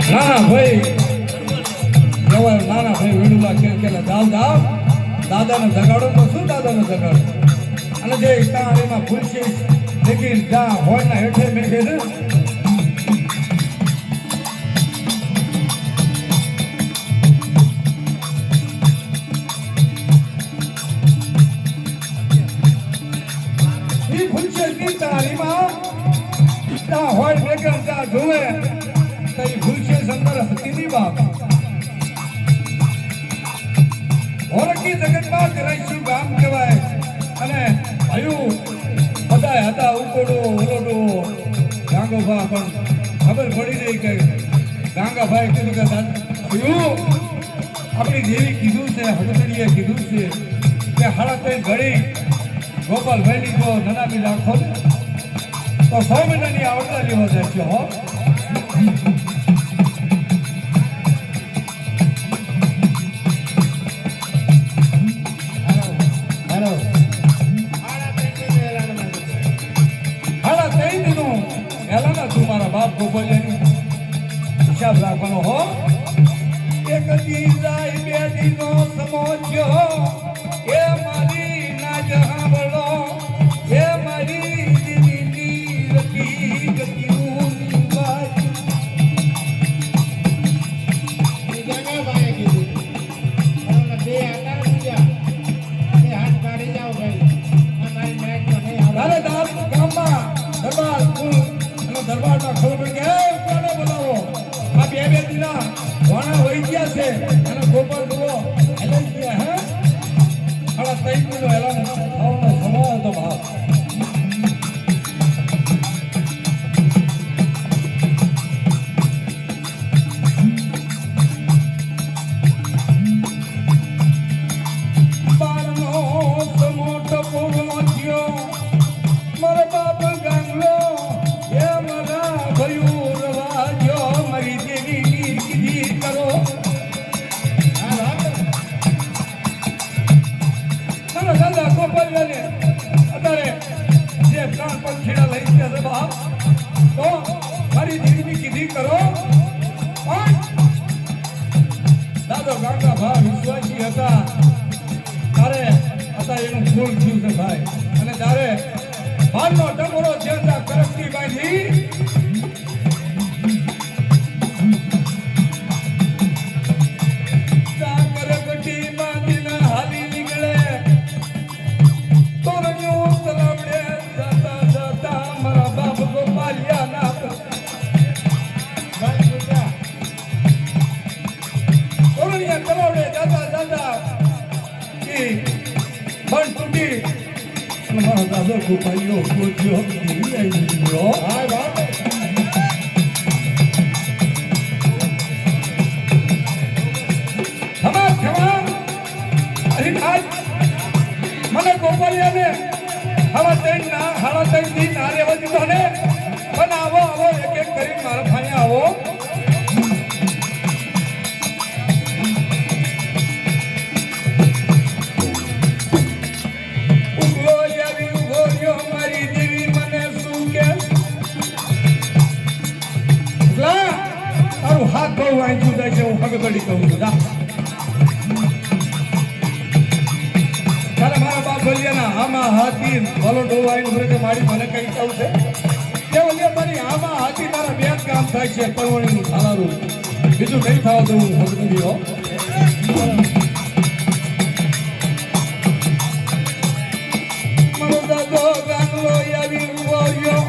નાના ભાઈ જવાય નાના ભાઈ વેડુલા કે દાવ દાદાને જગાડો તો શું દાદાને જગાડો અને જે તાણીમાં ખુરશી લેકિન જા હોય ના હેઠે મેઘે ને ઈ ખુરશી ની તાણીમાં જા હોય મેઘે જા જોવે તો ઈ ખુરશી અંદર હતી ની બાપ ઓરકી જગતમાં રહીશું ગામ કહેવાય અને ભયું બધા હતા ઉકોડો ઓલોડો ગાંગોભા પણ ખબર પડી રહી કે ગાંગાભાઈ કીધું કે ભયું આપણી દેવી કીધું છે હળદડીએ કીધું છે કે હાડા તઈ ઘડી ગોપાલભાઈની જો નનામી રાખો તો 100 મહિનાની આવડતા લેવા જાય છે હો હિસાબ રાખવાનો હો એક દી જાય બે દીનો સમોચ્યો એ મારી ના જહાબળો એ મારી દીની રતી ગતિનું નિવાજ એ જગા ભાઈ કીધું બે આકાર પૂજા બે હાથ કાઢી જાઓ ભાઈ આ મારી મેચ મને તારે દાસ ગામમાં દરબાર ફૂલ અને દરબારમાં ખબર કે કોને બોલાવો આ બે દિના વાણા વહી ગયા છે અને ગોપાલ બોલો એલન ગયા હે આલા તૈમનો એલન આવનો સમય હતો ભાવ બારનો સમોટ પોગનો થયો મારા બાપ ગાંગલો એ મારા ભયું રવાજો મારી દેવી કીધી કરો મારા દાદા ગોપાલને અત્યારે જે પ્રાણ પંખીડા લઈ ગયા છે બાપ તો મારી દેવીની કીધી કરો દાદો ગાંગા ભાઈ વિશ્વાસી હતા તારે અત્યારે એનું ફૂલ થયું છે ભાઈ અને તારે ભાનનો ડમરો જેતા કરકતી બાંધી Kupayo kujo diri ai bro hai ba khama અરે આજ મને ગોપાલિયાને હવા તૈન ના હવા તૈન દી નારે વજતો ને પણ આવો એક એક કરી મારા ભાઈ આવો હાથ બહુ વાંચ્યું જાય છે હું હગદડી કહું છું ત્યારે મારા બાપ બોલ્યા આમાં હાથી ભલો ડોવાઈ ઉભરે કે મારી મને કઈ કહું છે તે બોલ્યા મારી આમાં હાથી તારા બે કામ થાય છે પરવણીનું થાલારું બીજું નહીં થવા દઉં હું હગદડી હો મારો દાદો ગાંગલો આવી ઉભો રહ્યો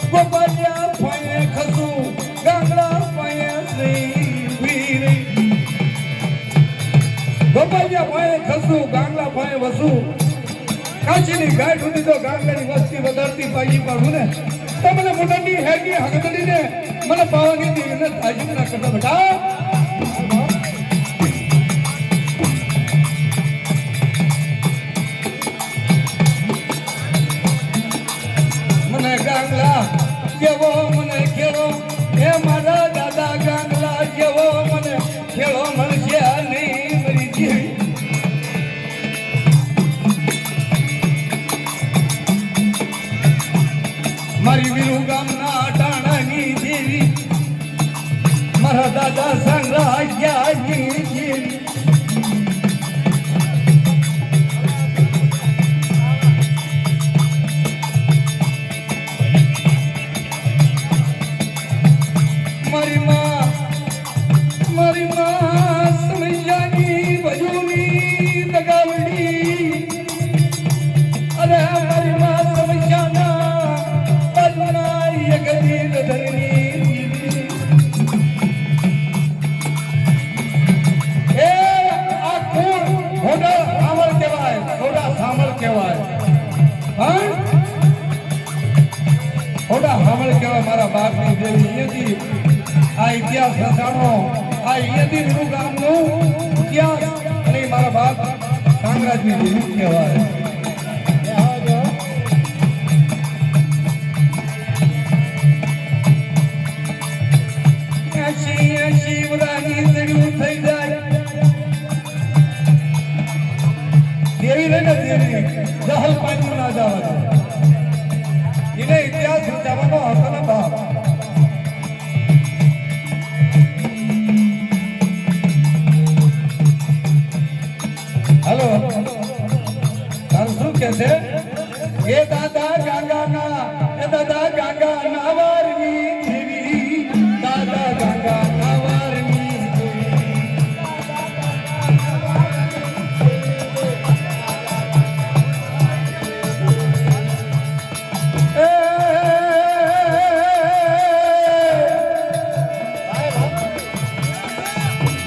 ગોપાલિયા ફાયે ખસું ગાંગડા ગોપાલિયા ભાઈ ખસું ગાંગલા ભાઈ વસુ કાચીની ગાય સુધી તો ગાંગલાની વસ્તી વધારતી પાઈ પાડું ને તો મને મોટાની હેગી હગદડી ને મને પાવાની દી ને તાજી ના કરતા બેટા મને ગાંગલા કેવો મને ખેલો એ મારા દાદા ગાંગલા જેવો મને ખેલો મળશે નહીં મારી દેવી મારી વીરુ ગામના ટાણાની દેવી મારા દાદા સંગ્રાહ્યા મારી માં સમૈયાની ભજુની લગાવડી અરે મારી માં સમૈયાના બાજુના યગની ધરની એ આ કોણ ઘોડા સામળ કહેવાય ઘોડા સામળ કહેવાય પણ ઘોડા સામળ કહેવાય મારા બાપની દેવી અહીંયાથી આ ઇતિહાસ રચાણો આ અહીંયાથી વિરુ ગામનું ઇતિહાસ અને મારા બાપ સામ્રાજ્યની વિરુ કહેવાય શિવરાની સડ્યું થઈ જાય દેવી રે ને દેવી જહલ પાણી ના જવા દે એને ઇતિહાસ રચાવવાનો હતો ને બાપ હેલો તારું શું કે છે એ દાદા ગાંગાના વારની દેવી દાદા ગાંગાના વારની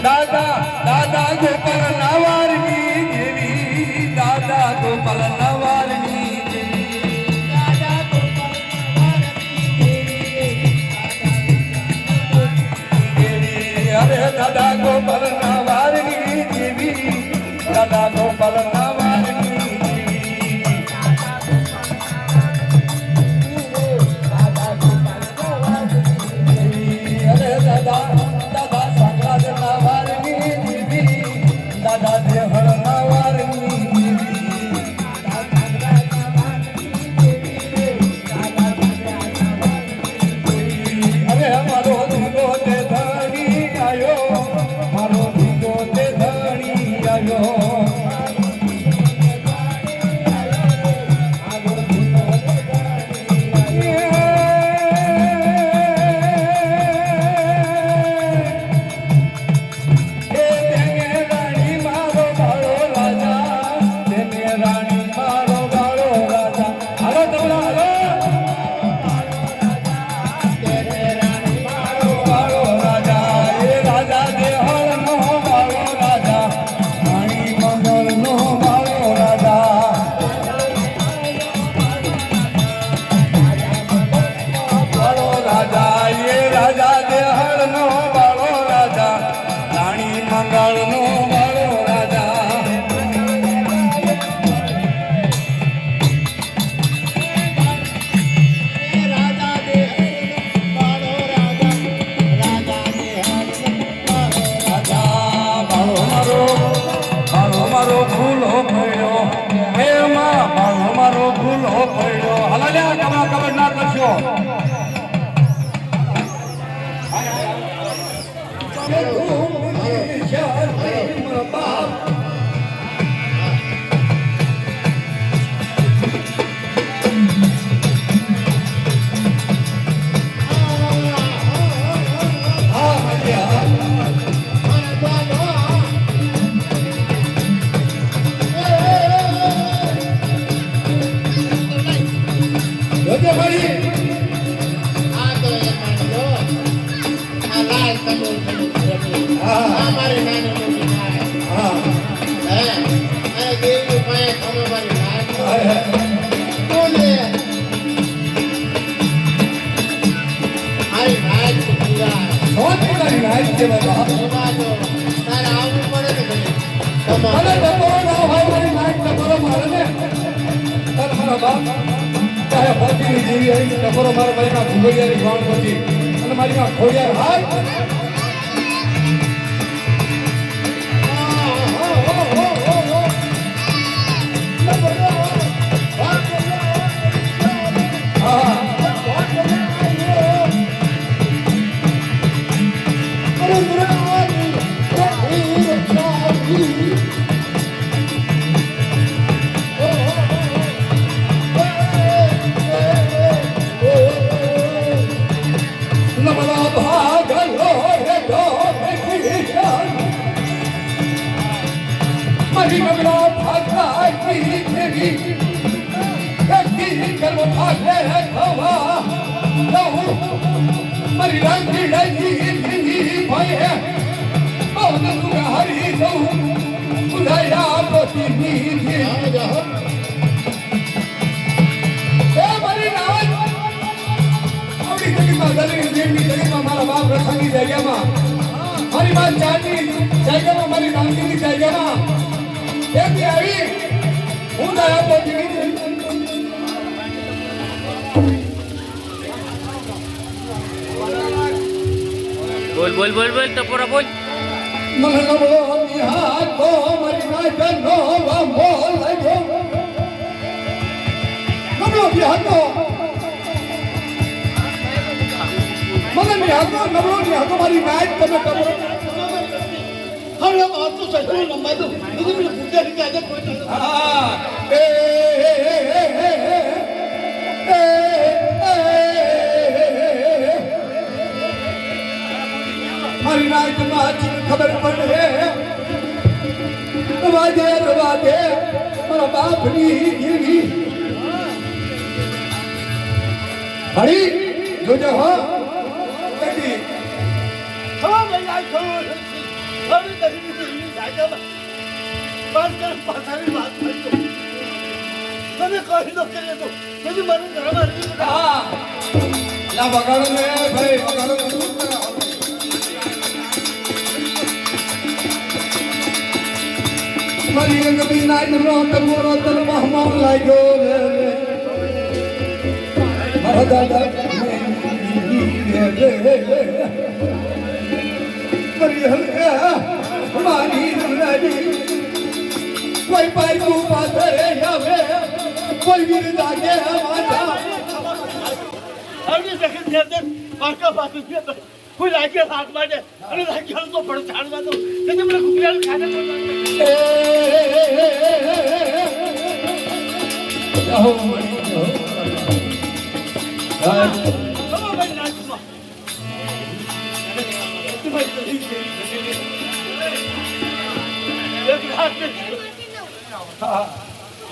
દાદા ગોપાલ નાવારની દેવી દાદા ગોપાલ નાવારની દેવી અરે દાદા ગોપાલ નાવારની દેવી દાદા ગોપાલ નાવારની અરે દાદા સંગ્રાજ નાવારની દેવી દાદા દેહળ નાવારની અરે મારો ધીગો તે ધણી આવ્યો મારો ધીગો તે ધણી આવ્યો મારી માં ખોડિયાર હાય જાયગામાં મારી માં ચાંદની જાયગામાં મારી નામની જાયગામાં એથી આવી હું દયા પોતી બોલ બોલ બોલ બોલ તો પૂરા બોલ મને નવો નિહાર તો મારી નાયકનો વામો લાગ્યો નવો નિહાર તો મને નિહાર તો નવો નિહાર તો મારી નાયક તમે કરો હવે આ તો સસરો નંબર દો બીજું મને પૂછે કે આજે કોઈ હા મારી નાયક માં ખબર પડે વાજે વાજે મારા બાપની જીવી હરી જોજો હો કદી હા ભાઈ આ ખબર હવે તરી જાયગા બસ કર પાછાની વાત કરી તો તમે કહી દો કે તો તેથી મારું ઘરમાં રહી હા લા બગાડો ને ભાઈ બગાડો મારી ગમી નાઈ નો તમોરો તન મહમાન લાગ્યો રે મારા દાદા મારી હલકા મારી નદી કોઈ પાઈ કો પાથરે આવે કોઈ વીર દાગે માથા આવડી શકે છે તે પાકા પાકું છે કોઈ લાગે હાથ માટે અને લાગે તો પડો છાડવા દો તેથી મને કુકરાલ ખાને જાઓ મણી જાઓ ચલો ભાઈ નાચમાં એક રાત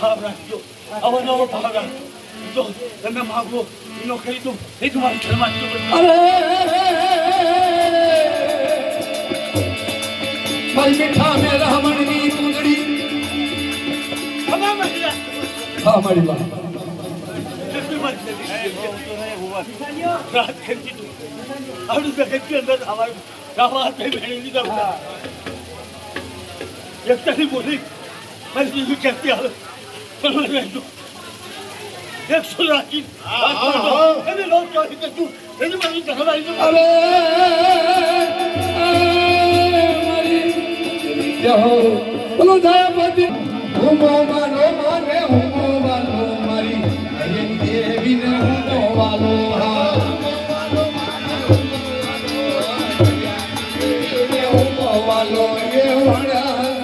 હા રાખજો હવે નવો ભાગ જો તમે માગો એનો કહી દો એ તમારી ઘરમાં અરે મારી મીઠા મે રહમણની કુંડળી ખબર નથી હા મારી બા रात खर्ची तू और उस जगह के अंदर हमारे रात में मैंने नहीं था एक तरी बोली मैं तुझे कहती हाल चलो मैं तू एक सुना की मैंने लोग क्या ही तू मैंने मैं घर में आई અરે મારી જાઓ બોલો દયાપતિ હુમો માનો માને હુમો માનો મારી અયન દેવીને હુમો વાલો હા હુમો વાલો એ વણ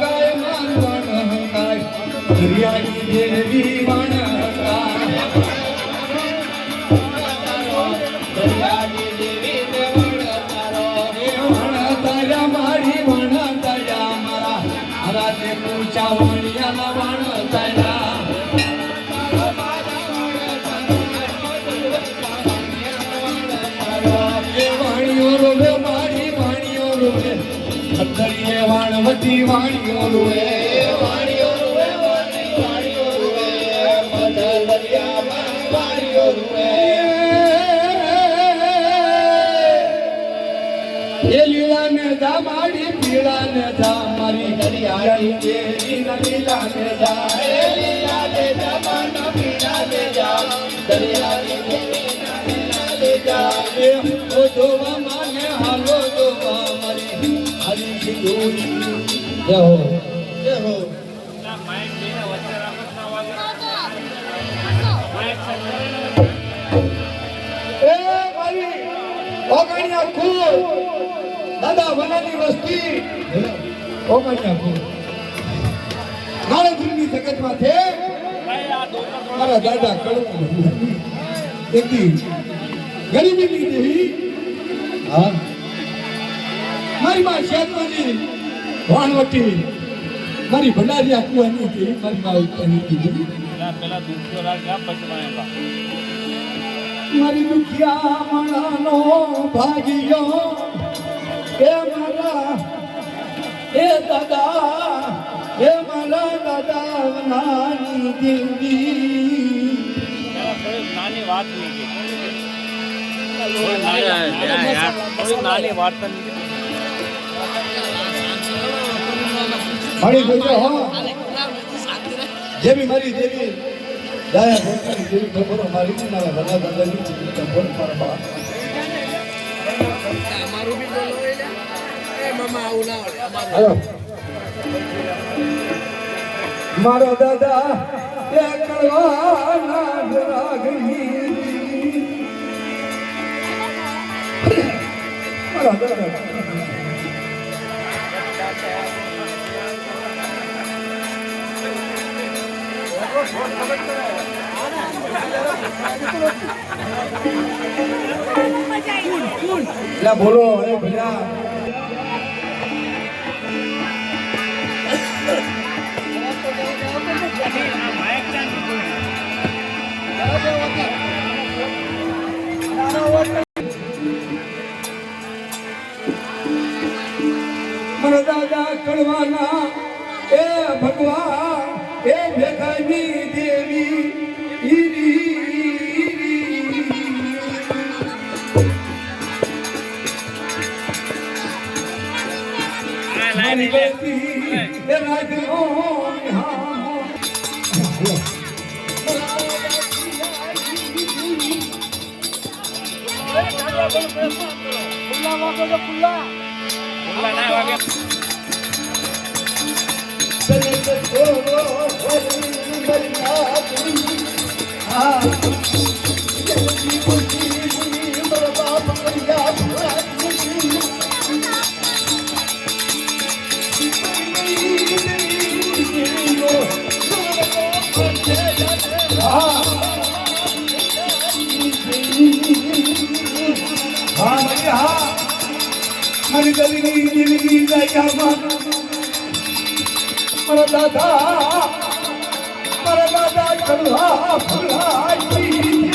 ગાય માન વણ ગાય દરિયાની દેવી વણ ગાય દરિયાની દેવીને વણ તારો એ વણ તારા મારી વણ તારા મારા મારા તે પૂછા વણિયાના વણ તારા વાણવતી વાણીઓ રૂએ વાણીઓ રૂએ વાણીઓ રૂએ મદરિયામાં વાણીઓ રૂએ એ લીલાને જા મારી પીળાને જા મારી દરિયાની દેવી લીલાને જા એ લીલાને જા મારી પીળાને જા દરિયાની દેવી લીલાને જા એ ઓ દોવા માને હાલો દોવા મારી હરી સિંદૂરી જય હો જય હો એ મારી ઓગણિયા કુલ દાદા વનાની વસ્તી ઓગણિયા કુલ નાળેશ્વરની જગતમાં છે મારા દાદા કડવું એકદી ગરીબીની દેવી હા મારી માં શેતવાની વાણવટી મારી ભંડારિયા કુવાની હતી મારી માં ઉત્પન્ન કીધી પેલા દુખિયો રાખ્યા પછી મારી દુખિયા મણાનો ભાગ્યો એ મારા એ દાદા એ મારા દાદા વનાની દેવી નાની વાત નહીં નાની વાર્તા મારી જોજો હો જેવી મારી દેવી દયા ભક્તિ જેવી ખબર મારી છે ના ભલા બંદની છે બોલ પર બા અમારું બી બોલો એટલે એ મામા આવું ના આવડે હાલો મારો દાદા એ કળવાના રાગની મારો દાદા લા બોલો અરે ભૈયા મારા દાદા કળવાના એ ભગવાન એ ભેગાની દેવી મારી બેટી એ રાજનો મારી ગલીની દિલની દયામાં મારા દાદા કળવા ફૂલાઈ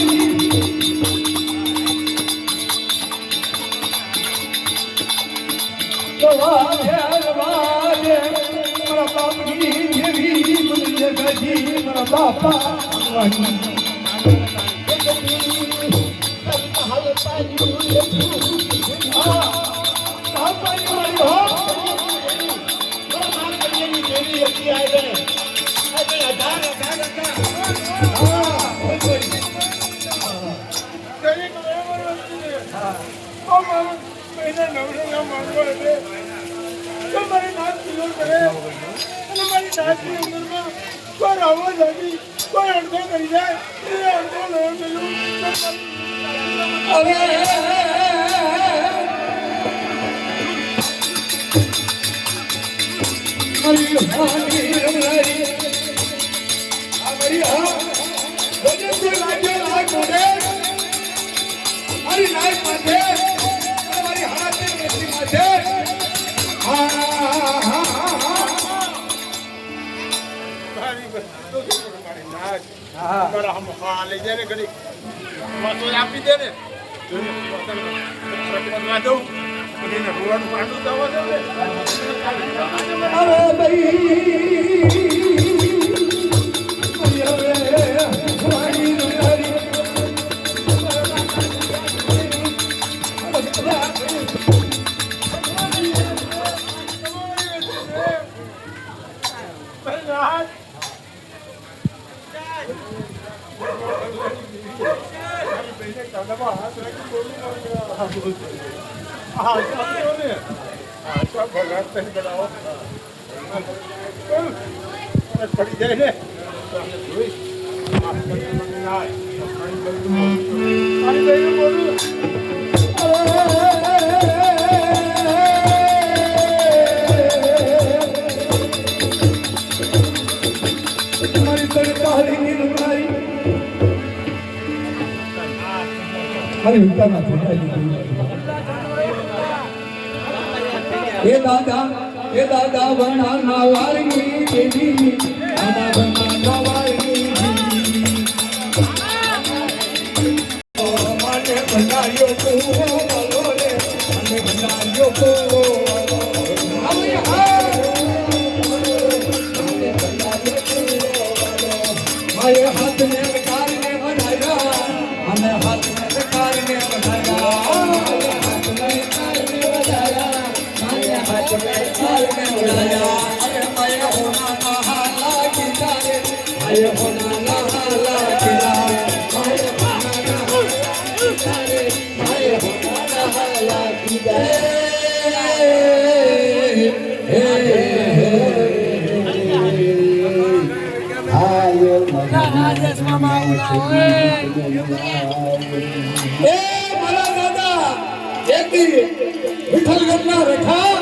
વાજે મારા બાપની જેવી મુજે ગજી મારા બાપા પડી જાય ને એ દાદા વણા ના વારની દેવી દાદા વણા ના વારની મને બનાયો કો બોલો રે મને બનાયો કો મારે હાથ ને કાર ને બનાયા અને હાથ ને કાર ને બનાયા રાજેશ મામા આવું એ મારા દાદા એક દી વિઠ્ઠલ ગમના રખા